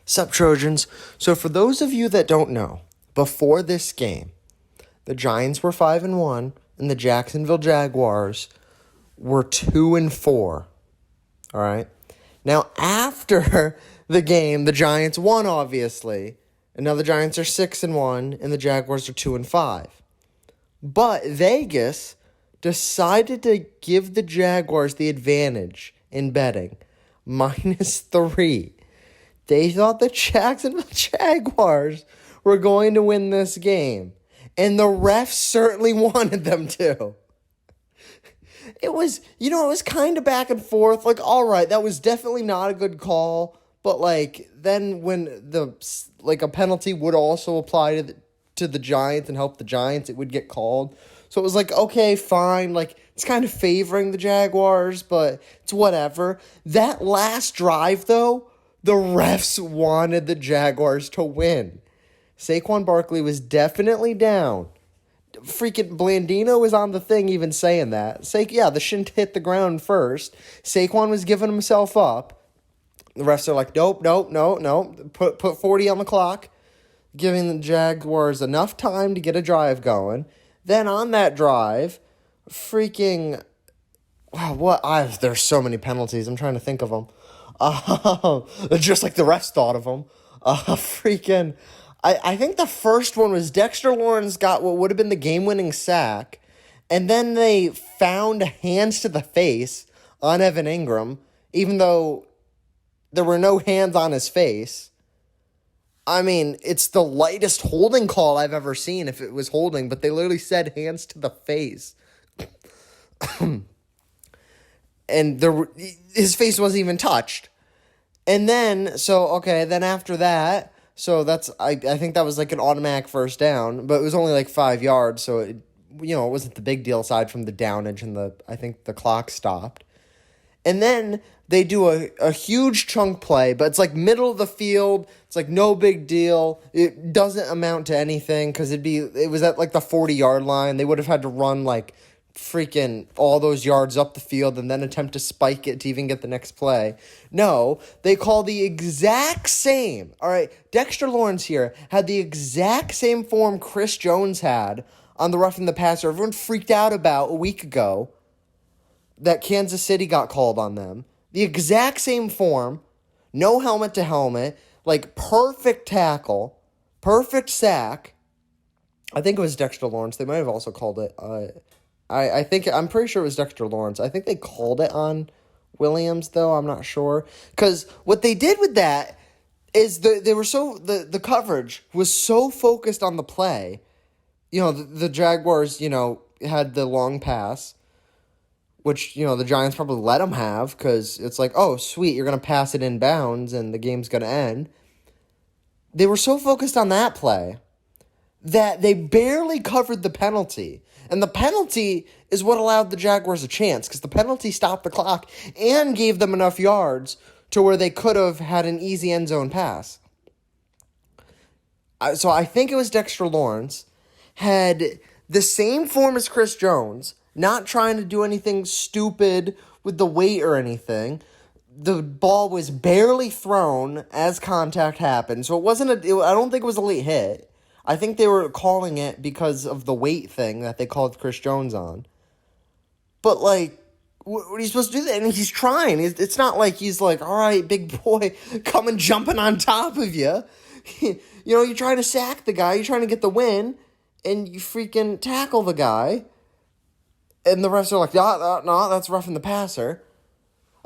Sup, Trojans? So, for those of you that don't know, before this game, the Giants were 5-1, and the Jacksonville Jaguars were 2-4. All right. Now, after the game, the Giants won, obviously, and now the Giants are 6-1, and the Jaguars are 2-5. But Vegas decided to give the Jaguars the advantage in betting, -3. They thought the Jacksonville Jaguars were going to win this game. And the refs certainly wanted them to. It was kind of back and forth. Like, all right, that was definitely not a good call. But, then when a penalty would also apply to the Giants and help the Giants, it would get called. So it was like, okay, fine. It's kind of favoring the Jaguars, but it's whatever. That last drive, though, the refs wanted the Jaguars to win. Saquon Barkley was definitely down. Freaking Blandino was on the thing even saying that. The shin hit the ground first. Saquon was giving himself up. The refs are like, nope. Put 40 on the clock, giving the Jaguars enough time to get a drive going. Then on that drive, there's so many penalties. I'm trying to think of them. Just like the rest thought of them. I think the first one was Dexter Lawrence got what would have been the game-winning sack, and then they found hands to the face on Evan Ingram, even though there were no hands on his face. I mean, it's the lightest holding call I've ever seen if it was holding, but they literally said hands to the face. And his face wasn't even touched. And then, then after that, I think that was like an automatic first down, but it was only 5 yards, so it wasn't the big deal aside from the downage and I think the clock stopped. And then they do a huge chunk play, but it's middle of the field. It's no big deal. It doesn't amount to anything because it was at the 40-yard line. They would have had to run freaking all those yards up the field and then attempt to spike it to even get the next play. No, they call the exact same. All right, Dexter Lawrence here had the exact same form Chris Jones had on the roughing the passer everyone freaked out about a week ago that Kansas City got called on them. The exact same form, no helmet to helmet, perfect tackle, perfect sack. I think it was Dexter Lawrence. They might have also called it I'm pretty sure it was Dexter Lawrence. I think they called it on Williams, though. I'm not sure. Because what they did with that is the coverage was so focused on the play. The Jaguars, had the long pass, which, the Giants probably let them have because it's oh, sweet, you're going to pass it in bounds and the game's going to end. They were so focused on that play that they barely covered the penalty. And the penalty is what allowed the Jaguars a chance because the penalty stopped the clock and gave them enough yards to where they could have had an easy end zone pass. So I think it was Dexter Lawrence, had the same form as Chris Jones, not trying to do anything stupid with the weight or anything. The ball was barely thrown as contact happened, so I don't think it was a late hit. I think they were calling it because of the weight thing that they called Chris Jones on. But, what are you supposed to do? And he's trying. It's not like he's all right, big boy, coming jumping on top of you. You're trying to sack the guy. You're trying to get the win, and you freaking tackle the guy. And the refs are like, no, that's roughing the passer.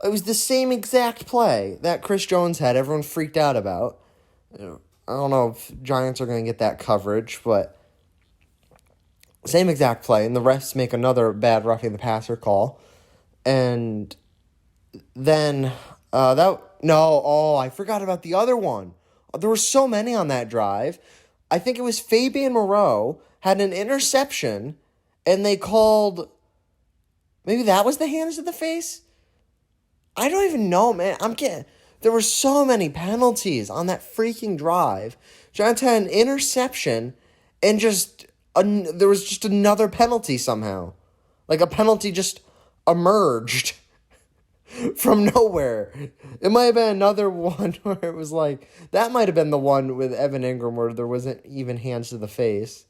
It was the same exact play that Chris Jones had. Everyone freaked out about. I don't know if Giants are going to get that coverage, but same exact play, and the refs make another bad roughing the passer call. And then, I forgot about the other one. There were so many on that drive. I think it was Fabian Moreau had an interception, and they called, maybe that was the hands to the face? I don't even know, man. There were so many penalties on that freaking drive. Giants had an interception, and there was just another penalty somehow. A penalty just emerged from nowhere. It might have been another one where it was like, that might have been the one with Evan Ingram where there wasn't even hands to the face.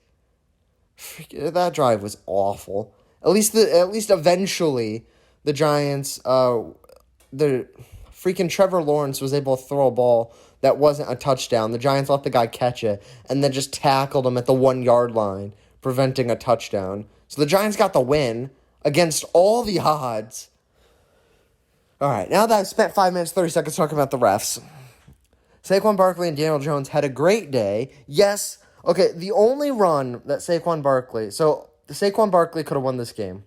That drive was awful. At least eventually the Giants, the freaking Trevor Lawrence was able to throw a ball that wasn't a touchdown. The Giants let the guy catch it and then just tackled him at the 1 yard line, preventing a touchdown. So the Giants got the win against all the odds. All right, now that I've spent 5 minutes, 30 seconds talking about the refs, Saquon Barkley and Daniel Jones had a great day. Yes, okay, the only run that Saquon Barkley could have won this game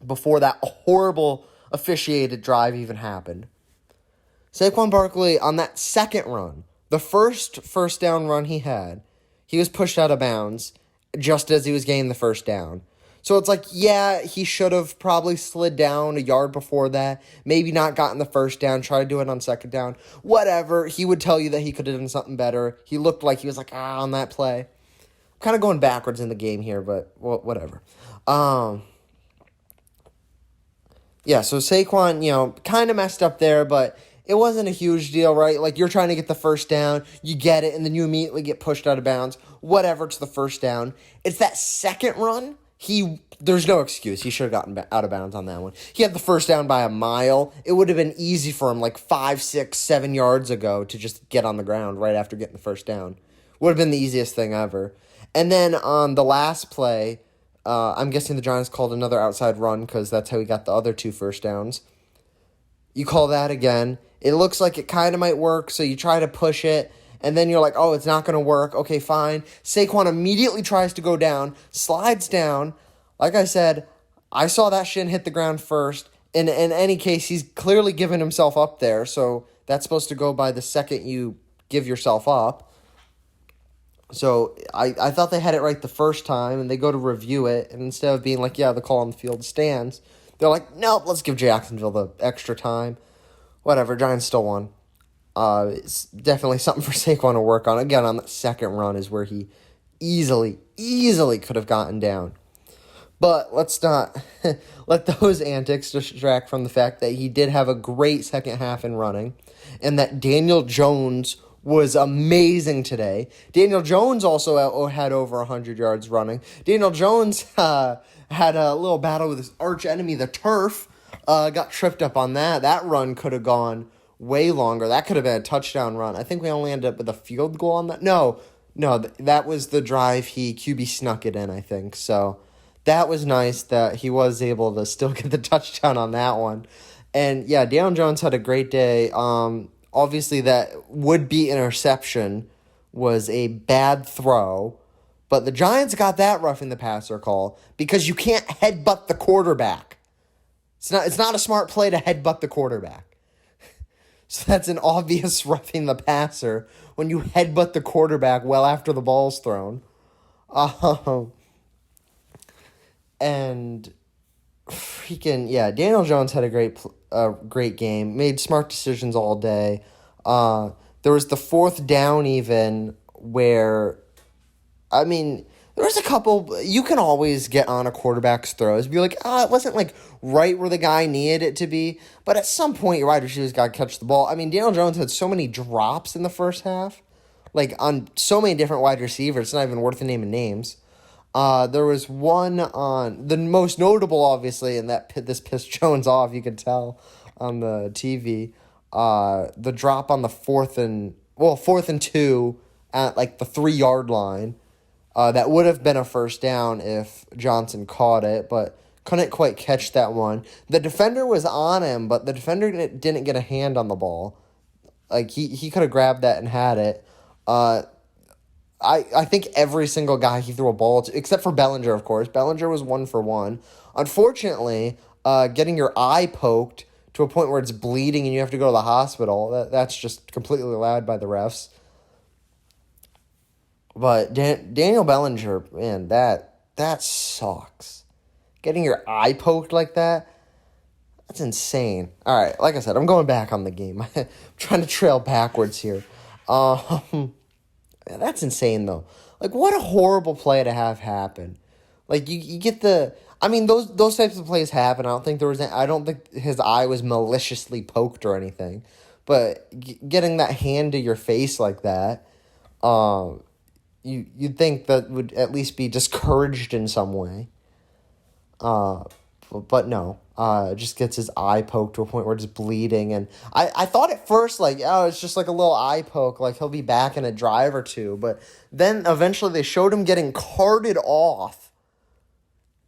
before that horrible officiated drive even happened. Saquon Barkley, on that second run, the first down run he had, he was pushed out of bounds just as he was getting the first down. So it's like, yeah, he should have probably slid down a yard before that, maybe not gotten the first down, try to do it on second down, whatever. He would tell you that he could have done something better. He looked like he was like, on that play. Kind of going backwards in the game here, but whatever. Yeah, so Saquon, kind of messed up there, but it wasn't a huge deal, right? Like, you're trying to get the first down, you get it, and then you immediately get pushed out of bounds. Whatever, it's the first down. It's that second run, there's no excuse. He should have gotten out of bounds on that one. He had the first down by a mile. It would have been easy for him, like 5, 6, 7 yards ago to just get on the ground right after getting the first down. Would have been the easiest thing ever. And then on the last play, I'm guessing the Giants called another outside run because that's how he got the other 2 first downs. You call that again. It looks like it kind of might work, so you try to push it, and then you're like, oh, it's not going to work. Okay, fine. Saquon immediately tries to go down, slides down. Like I said, I saw that shin hit the ground first. In any case, he's clearly given himself up there, so that's supposed to go by the second you give yourself up. So I thought they had it right the first time, and they go to review it, and instead of being like, yeah, the call on the field stands, they're like, nope, let's give Jacksonville the extra time. Whatever, Giants still won. It's definitely something for Saquon to work on. Again, on that second run is where he easily could have gotten down. But let's not let those antics distract from the fact that he did have a great second half in running, and that Daniel Jones was amazing today. Daniel Jones also had over 100 yards running. Daniel Jones had a little battle with his arch enemy, the turf. Got tripped up on that. That run could have gone way longer. That could have been a touchdown run. I think we only ended up with a field goal on that. No, that was the drive he QB snuck it in, I think. So that was nice that he was able to still get the touchdown on that one. And yeah, Daniel Jones had a great day. Obviously, that would-be interception was a bad throw, but the Giants got that roughing the passer call because you can't headbutt the quarterback. It's not a smart play to headbutt the quarterback. So that's an obvious roughing the passer when you headbutt the quarterback well after the ball's thrown. And freaking, yeah, Daniel Jones had a great game, made smart decisions all day. There was the fourth down even where, there was a couple, you can always get on a quarterback's throws, be like, it wasn't like right where the guy needed it to be, but at some point your wide receivers got to catch the ball. Daniel Jones had so many drops in the first half, like on so many different wide receivers, it's not even worth naming names. There was one on, the most notable obviously, and this pissed Jones off, you could tell on the TV, the drop on the fourth and 2 at like the 3 yard line. That would have been a first down if Johnson caught it, but couldn't quite catch that one. The defender was on him, but the defender didn't get a hand on the ball. Like, he could have grabbed that and had it. I think every single guy he threw a ball to, except for Bellinger, of course. Bellinger was 1 for 1. Unfortunately, getting your eye poked to a point where it's bleeding and you have to go to the hospital, that's just completely allowed by the refs. But Daniel Bellinger, man, that sucks. Getting your eye poked like that, that's insane. All right, like I said, I'm going back on the game. I'm trying to trail backwards here. That's insane, though. Like, what a horrible play to have happen. Like you get the. I mean, those types of plays happen. I don't think his eye was maliciously poked or anything, but getting that hand to your face like that, you'd think that would at least be discouraged in some way. But no. Just gets his eye poked to a point where it's bleeding, and I thought at first like, oh, it's just like a little eye poke, like he'll be back in a drive or two, but then eventually they showed him getting carted off,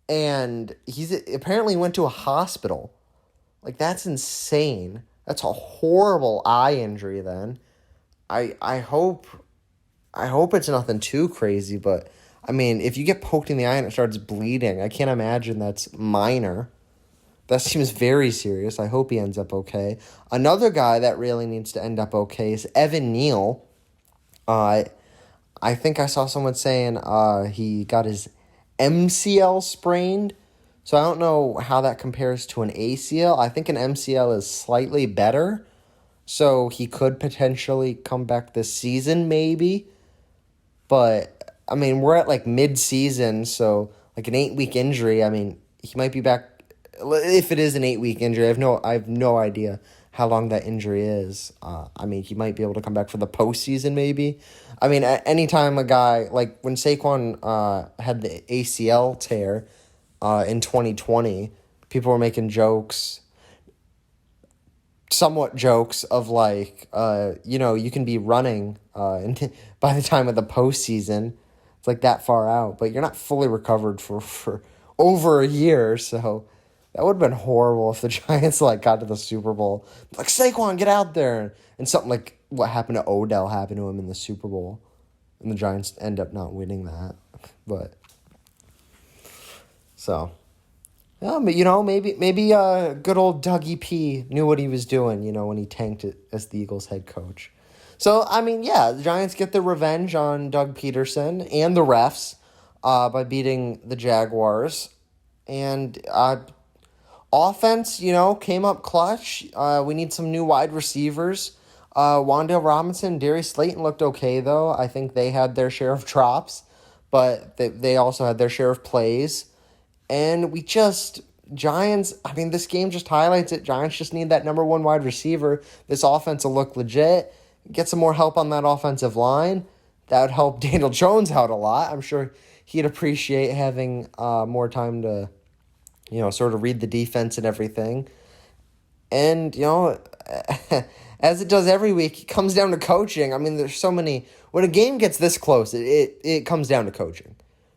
and he's apparently went to a hospital. Like, that's insane. That's a horrible eye injury. Then, I hope it's nothing too crazy, but I mean, if you get poked in the eye and it starts bleeding, I can't imagine that's minor. That seems very serious. I hope he ends up okay. Another guy that really needs to end up okay is Evan Neal. I think I saw someone saying he got his MCL sprained. So I don't know how that compares to an ACL. I think an MCL is slightly better. So he could potentially come back this season, maybe. But, I mean, we're at like mid-season, so like an 8-week injury, I mean, he might be back. If it is an 8-week injury, I have no idea how long that injury is. I mean, he might be able to come back for the postseason, maybe. I mean, anytime a guy, like when Saquon had the ACL tear in 2020, people were making somewhat jokes of like, you can be running by the time of the postseason. It's like that far out, but you're not fully recovered for over a year, so that would have been horrible if the Giants like got to the Super Bowl. Like, Saquon, get out there. And something like what happened to Odell happened to him in the Super Bowl. And the Giants end up not winning that. But, so, yeah, but, maybe good old Dougie P knew what he was doing, when he tanked it as the Eagles head coach. So, I mean, yeah, the Giants get their revenge on Doug Peterson and the refs by beating the Jaguars. And offense, came up clutch. We need some new wide receivers. Wan'Dale Robinson, Darius Slayton looked okay, though. I think they had their share of drops, but they also had their share of plays. And Giants, I mean, this game just highlights it. Giants just need that number one wide receiver. This offense will look legit. Get some more help on that offensive line. That would help Daniel Jones out a lot. I'm sure he'd appreciate having more time to sort of read the defense and everything. And, as it does every week, it comes down to coaching. I mean, there's so many. When a game gets this close, it comes down to coaching.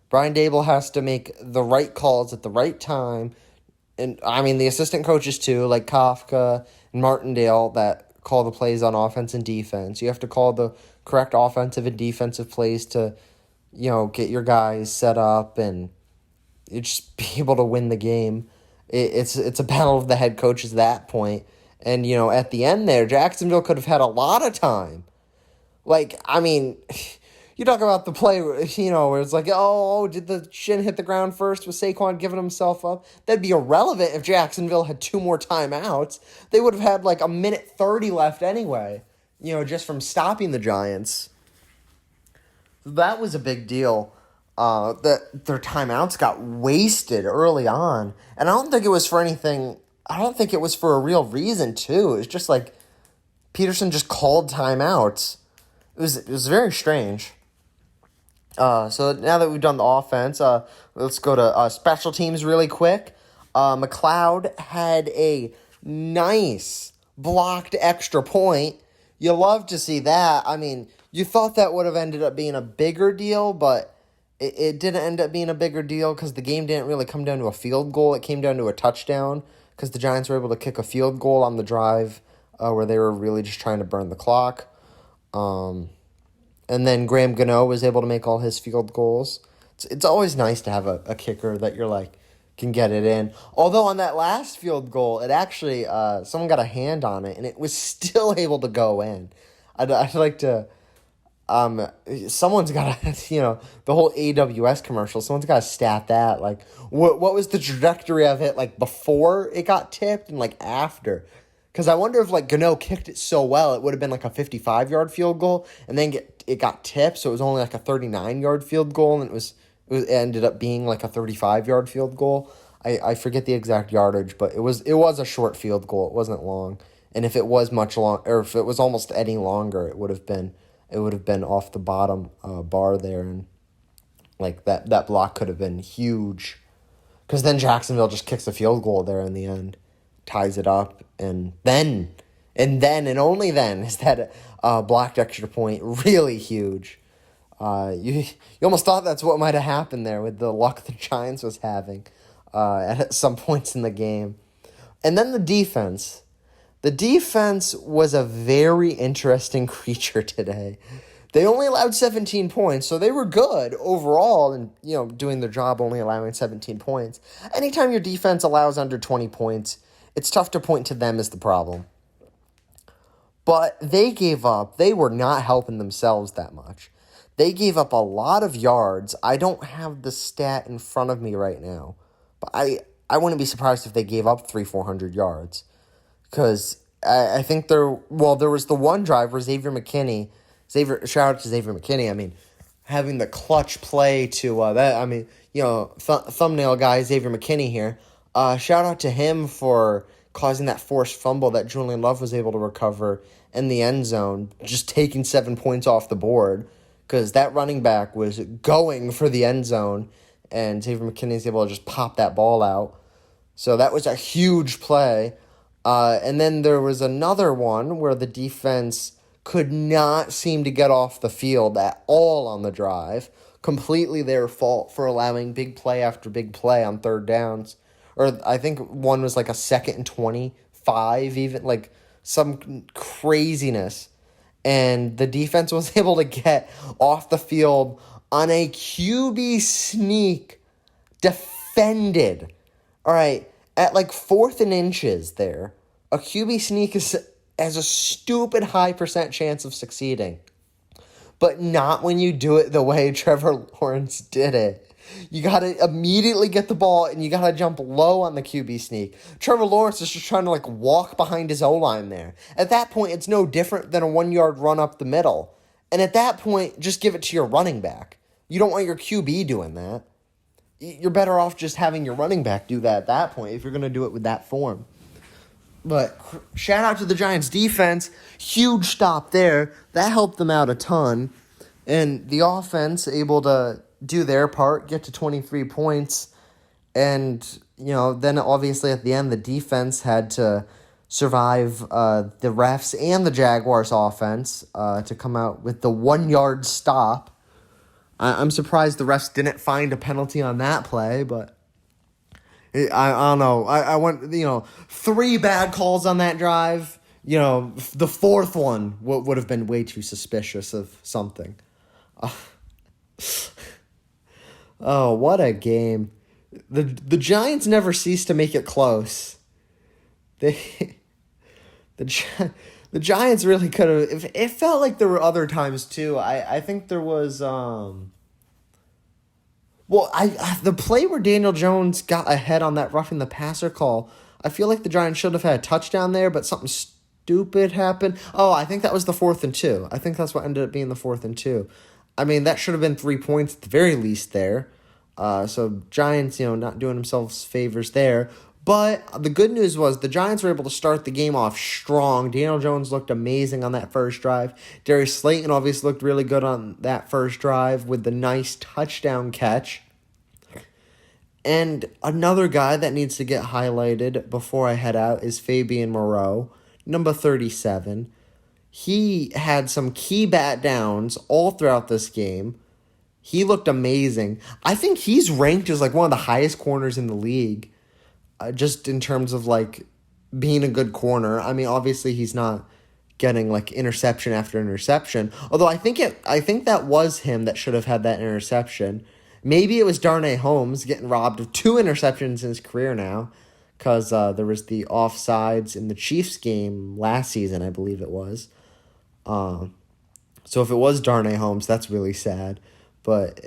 Brian Daboll has to make the right calls at the right time. And, I mean, the assistant coaches, too, like Kafka and Martindale, that call the plays on offense and defense. You have to call the correct offensive and defensive plays to, get your guys set up and you just be able to win the game. It's a battle of the head coaches at that point. And, at the end there, Jacksonville could have had a lot of time. Like, I mean, you talk about the play, where it's like, oh, did the shin hit the ground first with Saquon giving himself up? That'd be irrelevant if Jacksonville had 2 more timeouts. They would have had like a minute 30 left anyway, just from stopping the Giants. That was a big deal. That their timeouts got wasted early on. And I don't think it was for anything. I don't think it was for a real reason, too. It was just like Peterson just called timeouts. It was very strange. So now that we've done the offense, let's go to special teams really quick. McLeod had a nice blocked extra point. You love to see that. I mean, you thought that would have ended up being a bigger deal, but it didn't end up being a bigger deal because the game didn't really come down to a field goal. It came down to a touchdown because the Giants were able to kick a field goal on the drive where they were really just trying to burn the clock. And then Graham Gano was able to make all his field goals. It's always nice to have a kicker that you're like, can get it in. Although on that last field goal, it actually, someone got a hand on it, and it was still able to go in. I'd like to, someone's got to, the whole AWS commercial, someone's got to stat that. Like, what was the trajectory of it, like, before it got tipped and, like, after? Because I wonder if, like, Gano kicked it so well, it would have been, like, a 55-yard field goal, and then it got tipped, so it was only, like, a 39-yard field goal, and it was It ended up being like a 35-yard field goal. I forget the exact yardage, but it was a short field goal. It wasn't long. And if it was much long, or if it was almost any longer, it would have been off the bottom bar there, and like that block could have been huge. Because then Jacksonville just kicks a field goal there in the end, ties it up, and only then is that blocked extra point really huge. You almost thought that's what might have happened there with the luck the Giants was having at some points in the game. And then the defense. The defense was a very interesting creature today. They only allowed 17 points, so they were good overall and, doing their job, only allowing 17 points. Anytime your defense allows under 20 points, it's tough to point to them as the problem. But they gave up. They were not helping themselves that much. They gave up a lot of yards. I don't have the stat in front of me right now, but I wouldn't be surprised if they gave up 400 yards. Because I think there was the one drive where shout out to Xavier McKinney. Having the clutch play to thumbnail guy Xavier McKinney here. Shout out to him for causing that forced fumble that Julian Love was able to recover in the end zone, just taking 7 points off the board, because that running back was going for the end zone, and Xavier McKinney is able to just pop that ball out. So that was a huge play. And then there was another one where the defense could not seem to get off the field at all on the drive. Completely their fault for allowing big play after big play on third downs. Or I think one was like a 2nd and 25, even like some craziness. And the defense was able to get off the field on a QB sneak defended. All right, at like 4th and inches there, a QB sneak has a stupid high % chance of succeeding. But not when you do it the way Trevor Lawrence did it. You got to immediately get the ball, and you got to jump low on the QB sneak. Trevor Lawrence is just trying to walk behind his O-line there. At that point, it's no different than a 1-yard run up the middle. And at that point, just give it to your running back. You don't want your QB doing that. You're better off just having your running back do that at that point if you're going to do it with that form. But shout out to the Giants defense. Huge stop there. That helped them out a ton. And the offense able to do their part, get to 23 points. And, then obviously at the end, the defense had to survive the refs and the Jaguars offense to come out with the 1-yard stop. I'm surprised the refs didn't find a penalty on that play, but I don't know. I went, 3 bad calls on that drive. The 4th one would have been way too suspicious of something. Oh, what a game. The Giants never cease to make it close. The Giants really could have. It felt like there were other times too. I think there was the play where Daniel Jones got ahead on that roughing the passer call. I feel like the Giants should have had a touchdown there, but something stupid happened. Oh, I think that was the 4th and 2. I think that's what ended up being the 4th and 2. That should have been 3 points at the very least there. So Giants, not doing themselves favors there. But the good news was the Giants were able to start the game off strong. Daniel Jones looked amazing on that first drive. Darius Slayton obviously looked really good on that first drive with the nice touchdown catch. And another guy that needs to get highlighted before I head out is Fabian Moreau, number 37. He had some key bat downs all throughout this game. He looked amazing. I think he's ranked as one of the highest corners in the league. Just in terms of being a good corner. Obviously he's not getting interception after interception. Although I think that was him that should have had that interception. Maybe it was Darnay Holmes getting robbed of 2 interceptions in his career now, because there was the offsides in the Chiefs game last season, I believe it was. So if it was Darnay Holmes, that's really sad. But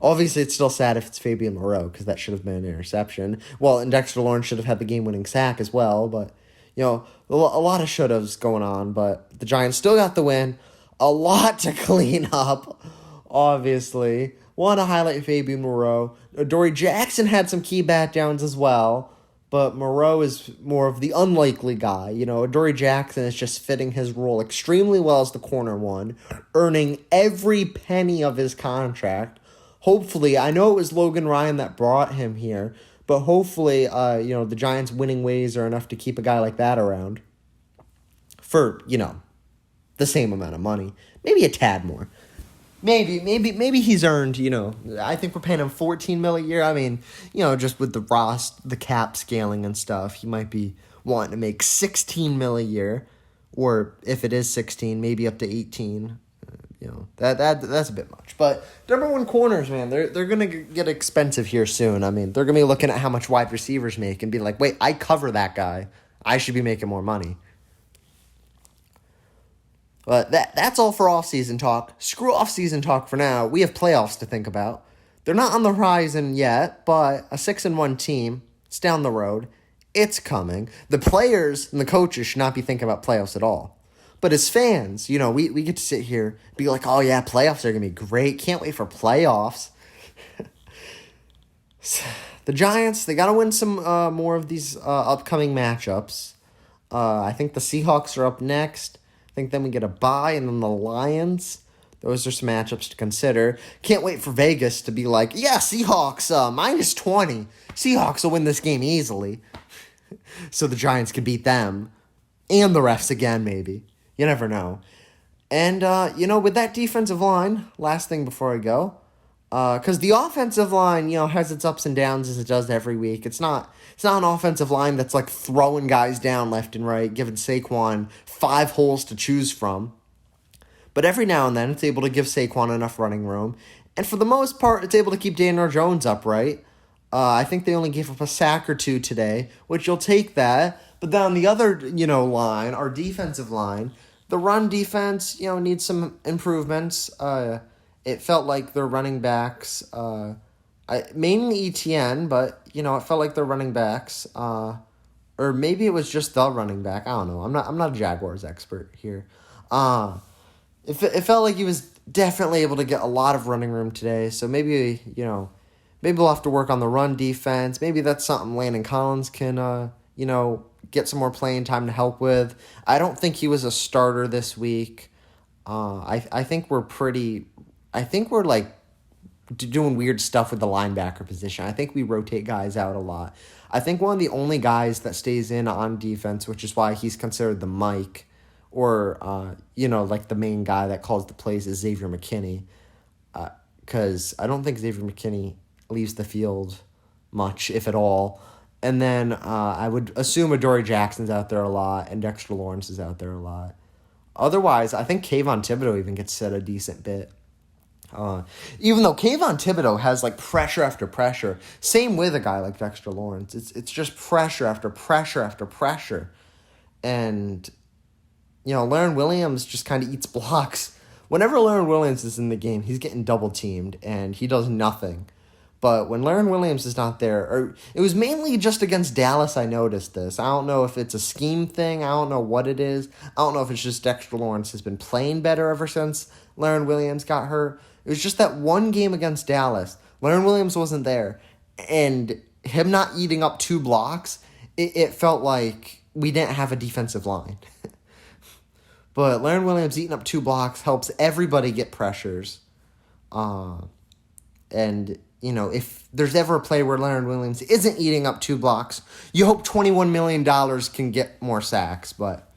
obviously, it's still sad if it's Fabian Moreau, because that should have been an interception. Well, and Dexter Lawrence should have had the game-winning sack as well. But, a lot of should-haves going on. But the Giants still got the win. A lot to clean up, obviously. Want to highlight Fabian Moreau. Dory Jackson had some key bat downs as well, but Moreau is more of the unlikely guy. Dory Jackson is just fitting his role extremely well as the corner one, earning every penny of his contract. Hopefully, I know it was Logan Ryan that brought him here, but hopefully, the Giants' winning ways are enough to keep a guy like that around for, the same amount of money. Maybe a tad more. Maybe he's earned, I think we're paying him $14 million a year. I mean, just with the cap scaling and stuff, he might be wanting to make $16 million a year, or if it is 16, maybe up to 18. That's a bit much. But number one corners, man, they're gonna get expensive here soon. I mean, they're gonna be looking at how much wide receivers make and be like, wait, I cover that guy. I should be making more money. But that's all for off-season talk. Screw off-season talk for now. We have playoffs to think about. They're not on the horizon yet, but a 6-1 team, it's down the road. It's coming. The players and the coaches should not be thinking about playoffs at all. But as fans, we get to sit here and be like, oh yeah, playoffs are going to be great. Can't wait for playoffs. The Giants, they got to win some more of these upcoming matchups. I think the Seahawks are up next. I think then we get a bye, and then the Lions. Those are some matchups to consider. Can't wait for Vegas to be like, yeah, Seahawks, -20. Seahawks will win this game easily. So the Giants can beat them. And the refs again, maybe. You never know. And, with that defensive line, last thing before I go, because the offensive line, has its ups and downs as it does every week. It's not an offensive line that's like throwing guys down left and right, giving Saquon 5 holes to choose from. But every now and then, it's able to give Saquon enough running room. And for the most part, it's able to keep Daniel Jones upright. I think they only gave up a sack or two today, which you'll take that. But then on the other, line, our defensive line, the run defense, needs some improvements. It felt like their running backs, mainly ETN, but, it felt like their running backs, or maybe it was just the running back. I don't know. I'm not a Jaguars expert here. It felt like he was definitely able to get a lot of running room today. So maybe we'll have to work on the run defense. Maybe that's something Landon Collins can, get some more playing time to help with. I don't think he was a starter this week. I think we're like doing weird stuff with the linebacker position. I think we rotate guys out a lot. I think one of the only guys that stays in on defense, which is why he's considered the Mike, or, like the main guy that calls the plays, is Xavier McKinney. Because I don't think Xavier McKinney leaves the field much, if at all. And then I would assume Adoree Jackson's out there a lot, and Dexter Lawrence is out there a lot. Otherwise, I think Kayvon Thibodeau even gets set a decent bit. Even though Kayvon Thibodeau has like pressure after pressure, same with a guy like Dexter Lawrence. It's just pressure after pressure after pressure. And, Leonard Williams just kind of eats blocks. Whenever Leonard Williams is in the game, he's getting double teamed, and he does nothing. But when Leonard Williams is not there, or it was mainly just against Dallas I noticed this. I don't know if it's a scheme thing. I don't know what it is. I don't know if it's just Dexter Lawrence has been playing better ever since Leonard Williams got hurt. It was just that one game against Dallas. Leonard Williams wasn't there. And him not eating up 2 blocks, it felt like we didn't have a defensive line. But Leonard Williams eating up 2 blocks helps everybody get pressures. And, if there's ever a play where Leonard Williams isn't eating up 2 blocks, you hope $21 million can get more sacks. But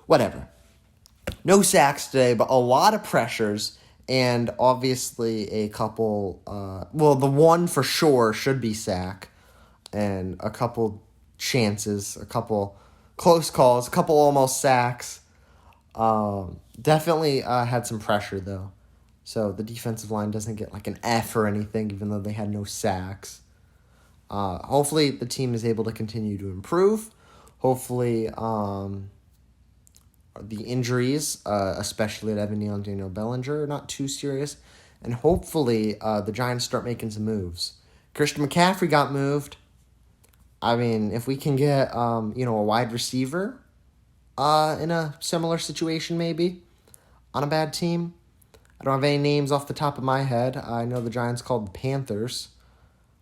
whatever. No sacks today, but a lot of pressures. And obviously a couple, the one for sure should be sack. And a couple chances, a couple close calls, a couple almost sacks. Definitely had some pressure, though. So the defensive line doesn't get like an F or anything, even though they had no sacks. Hopefully the team is able to continue to improve. Hopefully the injuries, especially at Evan Neal and Daniel Bellinger, are not too serious. And hopefully the Giants start making some moves. Christian McCaffrey got moved. I mean, if we can get, a wide receiver in a similar situation maybe on a bad team, I don't have any names off the top of my head. I know the Giants called the Panthers,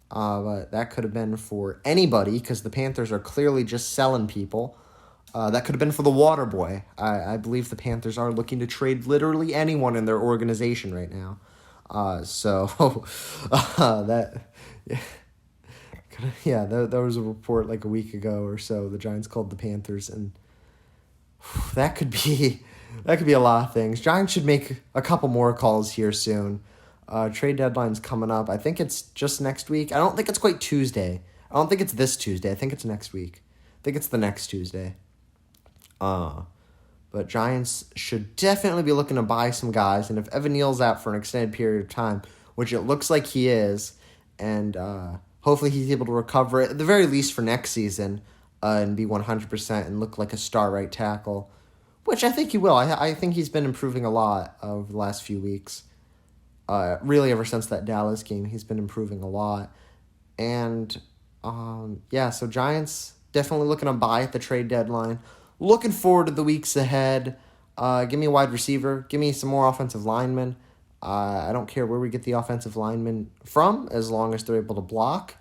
but that could have been for anybody because the Panthers are clearly just selling people. That could have been for the water boy. I believe the Panthers are looking to trade literally anyone in their organization right now. That... Yeah, there was a report like a week ago or so. The Giants called the Panthers, and that could be a lot of things. Giants should make a couple more calls here soon. Trade deadline's coming up. I think it's just next week. I don't think it's quite Tuesday. I don't think it's this Tuesday. I think it's next week. I think it's the next Tuesday. But Giants should definitely be looking to buy some guys, and if Evan Neal's out for an extended period of time, which it looks like he is, and hopefully he's able to recover at the very least for next season and be 100% and look like a star right tackle, which I think he will. I think he's been improving a lot over the last few weeks. Really, ever since that Dallas game, he's been improving a lot. And, so Giants definitely looking to buy at the trade deadline. Looking forward to the weeks ahead. Give me a wide receiver. Give me some more offensive linemen. I don't care where we get the offensive linemen from, as long as they're able to block.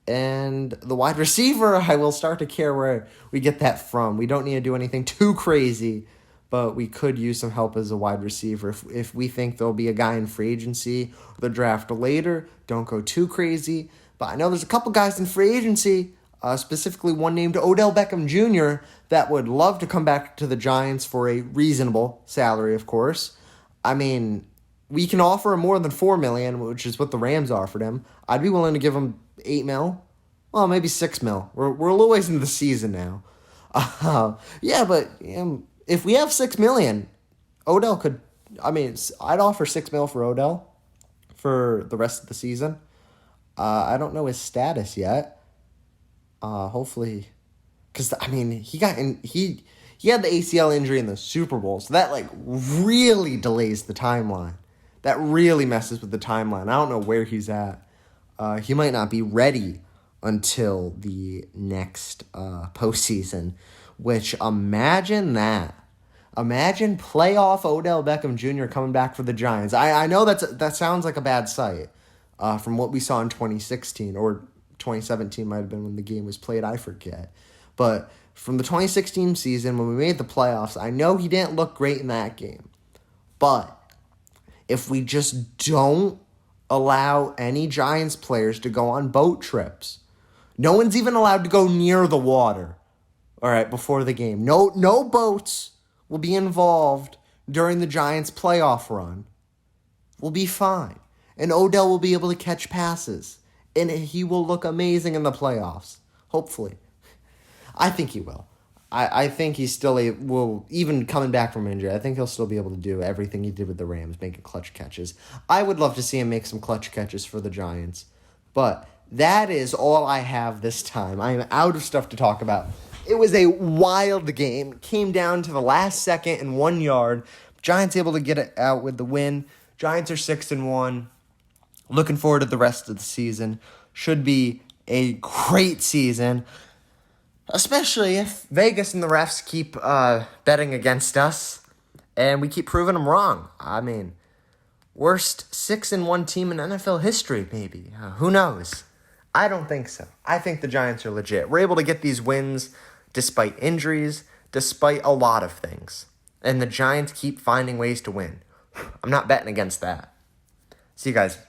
And the wide receiver, I will start to care where we get that from. We don't need to do anything too crazy, but we could use some help as a wide receiver. If we think there'll be a guy in free agency, the draft later, don't go too crazy. But I know there's a couple guys in free agency, specifically one named Odell Beckham Jr., that would love to come back to the Giants for a reasonable salary, of course. I mean, we can offer him more than $4 million, which is what the Rams offered him. I'd be willing to give him $8 million. Well, maybe $6 million. We're a little ways into the season now. But if we have $6 million, Odell could. I mean, I'd offer $6 million for Odell for the rest of the season. I don't know his status yet. Hopefully, because I mean he had the ACL injury in the Super Bowl, so that really delays the timeline. That really messes with the timeline. I don't know where he's at. He might not be ready until the next postseason, which imagine that. Imagine playoff Odell Beckham Jr. coming back for the Giants. I know that sounds like a bad sight from what we saw in 2016, or 2017 might have been when the game was played, I forget. But from the 2016 season, when we made the playoffs, I know he didn't look great in that game. But if we just don't allow any Giants players to go on boat trips, no one's even allowed to go near the water, all right, before the game. No boats will be involved during the Giants' playoff run. We'll be fine. And Odell will be able to catch passes. And he will look amazing in the playoffs. Hopefully. I think he will. I think he still will, even coming back from injury, I think he'll still be able to do everything he did with the Rams, making clutch catches. I would love to see him make some clutch catches for the Giants. But that is all I have this time. I am out of stuff to talk about. It was a wild game. It came down to the last second and 1 yard. Giants able to get it out with the win. Giants are 6-1. Looking forward to the rest of the season. Should be a great season. Especially if Vegas and the refs keep betting against us and we keep proving them wrong. I mean, worst 6-1 team in NFL history, maybe. Who knows? I don't think so. I think the Giants are legit. We're able to get these wins despite injuries, despite a lot of things. And the Giants keep finding ways to win. I'm not betting against that. See you guys.